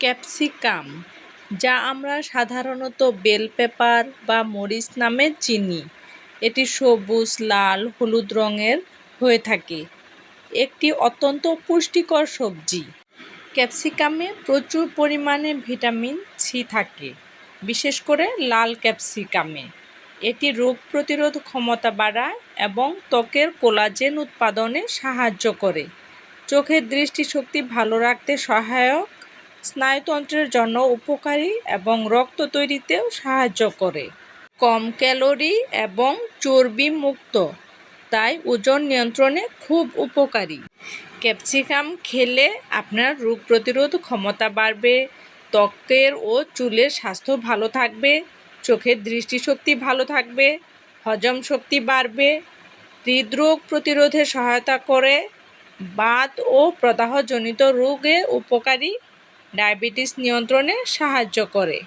Capsicum, যা আমরা সাধারণত বেল পেপার বা মরিচ নামে চিনি, এটি সবুজ, লাল, হলুদ রঙের হয়ে থাকে। একটি অত্যন্ত পুষ্টিকর সবজি। ক্যাপসিকামে প্রচুর পরিমাণে ভিটামিন সি থাকে, বিশেষ করে লাল ক্যাপসিকামে। এটি রোগ প্রতিরোধ ক্ষমতা বাড়ায় এবং ত্বকের কোলাজেন উৎপাদনে সাহায্য করে। চোখের দৃষ্টিশক্তি ভালো রাখতে সহায়ক, স্নায়ুতন্ত্রের জন্য উপকারী এবং রক্ত তৈরিতেও সাহায্য করে। কম ক্যালোরি এবং চর্বি মুক্ত, তাই ওজন নিয়ন্ত্রণে খুব উপকারী। ক্যাপসিকাম খেলে আপনার রোগ প্রতিরোধ ক্ষমতা বাড়বে, ত্বকের ও চুলের স্বাস্থ্য ভালো থাকবে, চোখের দৃষ্টিশক্তি ভালো থাকবে, হজম শক্তি বাড়বে, হৃদরোগ প্রতিরোধে সহায়তা করে, বাত ও প্রদাহজনিত রোগে উপকারী, ডায়াবেটিস নিয়ন্ত্রণে সাহায্য করে।